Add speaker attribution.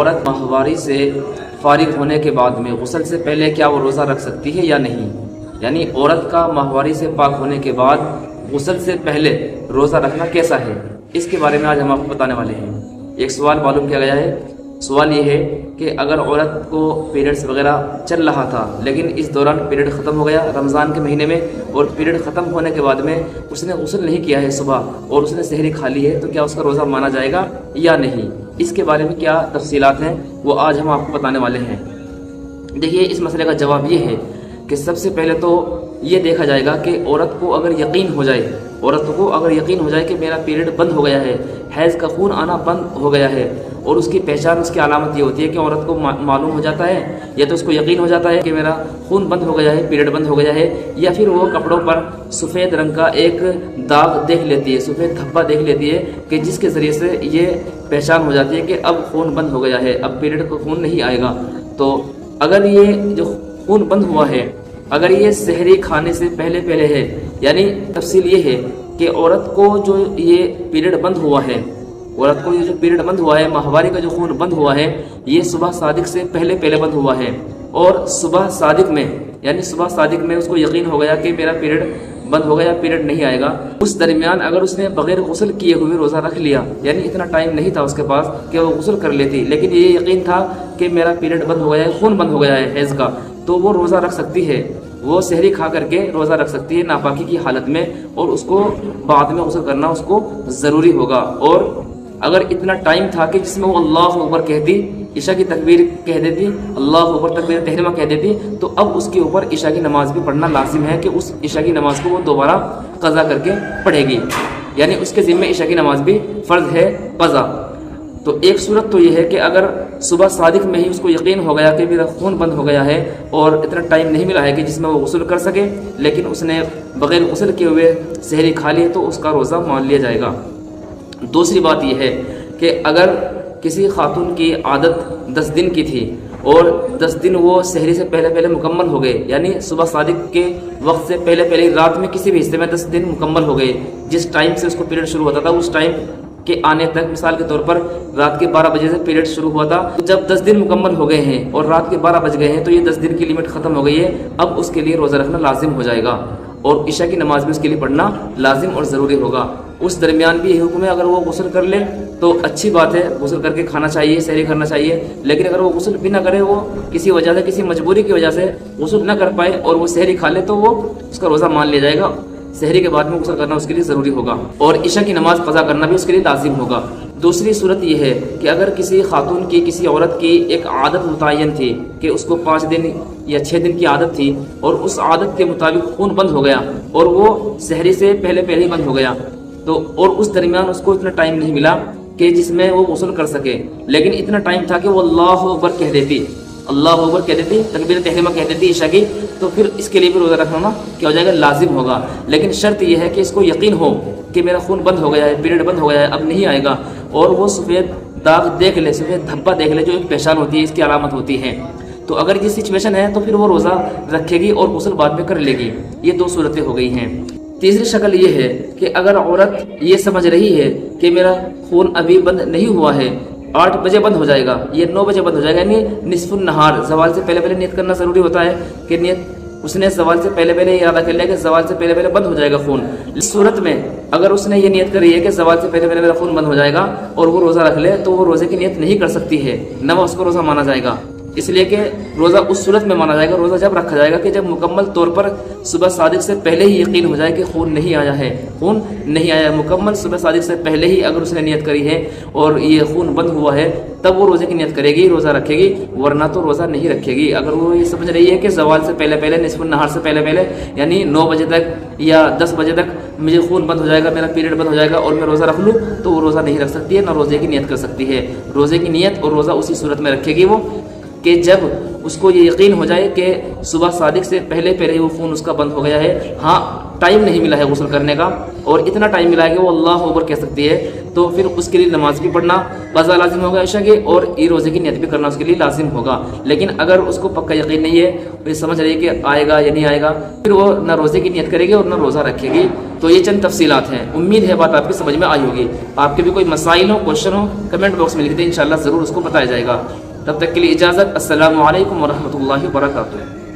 Speaker 1: عورت ماہواری سے فارغ ہونے کے بعد میں غسل سے پہلے کیا وہ روزہ رکھ سکتی ہے یا نہیں؟ یعنی عورت کا ماہواری سے پاک ہونے کے بعد غسل سے پہلے روزہ رکھنا کیسا ہے، اس کے بارے میں آج ہم آپ کو بتانے والے ہیں۔ ایک سوال معلوم کیا گیا ہے، سوال یہ ہے کہ اگر عورت کو پیریڈز وغیرہ چل رہا تھا لیکن اس دوران پیریڈ ختم ہو گیا رمضان کے مہینے میں، اور پیریڈ ختم ہونے کے بعد میں اس نے غسل نہیں کیا ہے صبح اور اس نے سحری کھا لی ہے، تو کیا اس کا روزہ مانا جائے گا یا نہیں؟ اس کے بارے میں کیا تفصیلات ہیں وہ آج ہم آپ کو بتانے والے ہیں۔ دیکھیے، اس مسئلے کا جواب یہ ہے کہ سب سے پہلے تو یہ دیکھا جائے گا کہ عورت کو اگر یقین ہو جائے کہ میرا پیریڈ بند ہو گیا ہے، حیض کا خون آنا بند ہو گیا ہے، اور اس کی پہچان، اس کی علامت یہ ہوتی ہے کہ عورت کو معلوم ہو جاتا ہے یا تو اس کو یقین ہو جاتا ہے کہ میرا خون بند ہو گیا ہے، پیریڈ بند ہو گیا ہے، یا پھر وہ کپڑوں پر سفید رنگ کا ایک داغ دیکھ لیتی ہے، سفید دھبا دیکھ لیتی ہے کہ جس کے ذریعے سے یہ پہچان ہو جاتی ہے کہ اب خون بند ہو گیا ہے، اب پیریڈ کا خون نہیں آئے گا۔ تو اگر یہ جو خون بند ہوا ہے، اگر یہ سحری کھانے سے پہلے ہے، یعنی تفصیل یہ ہے کہ عورت کو جو یہ پیریڈ بند ہوا ہے، ماہواری کا جو خون بند ہوا ہے، یہ صبح صادق سے پہلے بند ہوا ہے، اور صبح صادق میں اس کو یقین ہو گیا کہ میرا پیریڈ بند ہو گیا، پیریڈ نہیں آئے گا، اس درمیان اگر اس نے بغیر غسل کیے ہوئے روزہ رکھ لیا، یعنی اتنا ٹائم نہیں تھا اس کے پاس کہ وہ غسل کر لیتی، لیکن یہ یقین تھا کہ میرا پیریڈ بند ہو گیا ہے، خون بند ہو گیا ہے حیض کا، تو وہ روزہ رکھ سکتی ہے، وہ سحری کھا کر کے روزہ رکھ سکتی ہے ناپاکی کی حالت میں، اور اس کو بعد میں غسل کرنا اس کو ضروری ہوگا۔ اور اگر اتنا ٹائم تھا کہ جس میں وہ اللہ اکبر کہتی، عشاء کی تکبیر کہہ دیتی، اللہ اکبر تکبیر تحریمہ کہہ دیتی، تو اب اس کے اوپر عشاء کی نماز بھی پڑھنا لازم ہے کہ اس عشاء کی نماز کو وہ دوبارہ قضا کر کے پڑھے گی، یعنی اس کے ذمہ عشاء کی نماز بھی فرض ہے قضا۔ تو ایک صورت تو یہ ہے کہ اگر صبح صادق میں ہی اس کو یقین ہو گیا کہ میرا خون بند ہو گیا ہے اور اتنا ٹائم نہیں ملا ہے کہ جس میں وہ غسل کر سکے، لیکن اس نے بغیر غسل کیے ہوئے سحری کھا لی، تو اس کا روزہ مان لیا جائے گا۔ دوسری بات یہ ہے کہ اگر کسی خاتون کی عادت 10 دن کی تھی اور 10 دن وہ سحری سے پہلے مکمل ہو گئے، یعنی صبح صادق کے وقت سے پہلے رات میں کسی بھی حصے میں 10 دن مکمل ہو گئے، جس ٹائم سے اس کو پیریڈ شروع ہوتا تھا اس ٹائم کے آنے تک، مثال کے طور پر رات کے 12 بجے سے پیریڈ شروع ہوا تھا، جب 10 دن مکمل ہو گئے ہیں اور رات کے 12 بج گئے ہیں، تو یہ 10 دن کی لمٹ ختم ہو گئی ہے، اب اس کے لیے روزہ رکھنا لازم ہو جائے گا، اور عشاء کی نماز بھی اس کے لیے پڑھنا لازم اور ضروری ہوگا۔ اس درمیان بھی یہ حکم ہے، اگر وہ غسل کر لے تو اچھی بات ہے، غسل کر کے کھانا چاہیے، سحری کرنا چاہیے، لیکن اگر وہ غسل بھی نہ کرے، وہ کسی وجہ سے، کسی مجبوری کی وجہ سے غسل نہ کر پائے اور وہ سحری کھا لے، تو وہ اس کا روزہ مان لیا جائے گا، سحری کے بعد میں غسل کرنا اس کے لیے ضروری ہوگا، اور عشاء کی نماز قضا کرنا بھی اس کے لیے لازم ہوگا۔ دوسری صورت یہ ہے کہ اگر کسی خاتون کی، کسی عورت کی ایک عادت متعین تھی کہ اس کو 5 دن یا 6 دن کی عادت تھی، اور اس عادت کے مطابق خون بند ہو گیا اور وہ سحری سے پہلے ہی بند ہو گیا، تو اور اس درمیان اس کو اتنا ٹائم نہیں ملا کہ جس میں وہ غسل کر سکے، لیکن اتنا ٹائم تھا کہ وہ اللہ اکبر کہہ دیتی، تکبیر تحریمہ کہہ دیتی عشاء کی، تو پھر اس کے لیے بھی روزہ رکھنا کیا ہو جائے گا، لازم ہوگا، لیکن شرط یہ ہے کہ اس کو یقین ہو کہ میرا خون بند ہو گیا ہے، پیریڈ بند ہو گیا ہے، اب نہیں آئے گا، اور وہ سفید داغ دیکھ لے، سفید دھبا دیکھ لے، جو ایک پہچان ہوتی ہے، اس کی علامت ہوتی ہے، تو اگر یہ سچویشن ہے تو پھر وہ روزہ رکھے گی اور غسل بعد میں کر لے گی۔ یہ 2 صورتیں ہو گئی ہیں۔ تیسری شکل یہ ہے کہ اگر عورت یہ سمجھ رہی ہے کہ میرا خون ابھی بند نہیں ہوا ہے، 8 بجے بند ہو جائے گا، یہ 9 بجے بند ہو جائے گا، یعنی نصف النہار، زوال سے پہلے نیت کرنا ضروری ہوتا ہے کہ نیت اس نے زوال سے پہلے ارادہ کر لیا کہ زوال سے پہلے بند ہو جائے گا خون۔ اس صورت میں اگر اس نے یہ نیت کری ہے کہ زوال سے پہلے میرا خون بند ہو جائے گا اور وہ روزہ رکھ لے، تو وہ روزے کی نیت نہیں کر سکتی ہے، نہ وہ اس کو روزہ مانا جائے گا، اس لیے کہ روزہ اس صورت میں مانا جائے گا، روزہ جب رکھا جائے گا کہ جب مکمل طور پر صبح صادق سے پہلے ہی یقین ہو جائے کہ خون نہیں آیا، مکمل صبح صادق سے پہلے ہی اگر اس نے نیت کری ہے اور یہ خون بند ہوا ہے، تب وہ روزے کی نیت کرے گی، روزہ رکھے گی، ورنہ تو روزہ نہیں رکھے گی۔ اگر وہ یہ سمجھ رہی ہے کہ زوال سے پہلے نصف النہار سے پہلے یعنی 9 بجے تک یا 10 بجے تک مجھے خون بند ہو جائے گا، میرا پیریڈ بند ہو جائے گا اور میں روزہ رکھ لوں، تو وہ روزہ نہیں رکھ سکتی ہے، نہ روزے کی نیت کر سکتی ہے۔ روزے کی نیت اور روزہ اسی صورت میں رکھے گی وہ کہ جب اس کو یہ یقین ہو جائے کہ صبح صادق سے پہلے پہلے وہ فون اس کا بند ہو گیا ہے، ہاں ٹائم نہیں ملا ہے غسل کرنے کا اور اتنا ٹائم ملا ہے کہ وہ اللہ اکبر کہہ سکتی ہے، تو پھر اس کے لیے نماز بھی پڑھنا قضا لازم ہوگا عشاء کے، اور یہ روزے کی نیت بھی کرنا اس کے لیے لازم ہوگا۔ لیکن اگر اس کو پکا یقین نہیں ہے، وہ سمجھ رہی ہے کہ آئے گا یا نہیں آئے گا، پھر وہ نہ روزے کی نیت کرے گی اور نہ روزہ رکھے گی۔ تو یہ چند تفصیلات ہیں، امید ہے بات آپ کی سمجھ میں آئی ہوگی۔ آپ کے بھی کوئی مسائل ہو، کوشچن ہو، کمنٹ باکس میں لکھ دیں، انشاءاللہ ضرور اس کو بتایا جائے گا۔ تب تک کے لیے اجازت، السلام علیکم ورحمۃ اللہ وبرکاتہ۔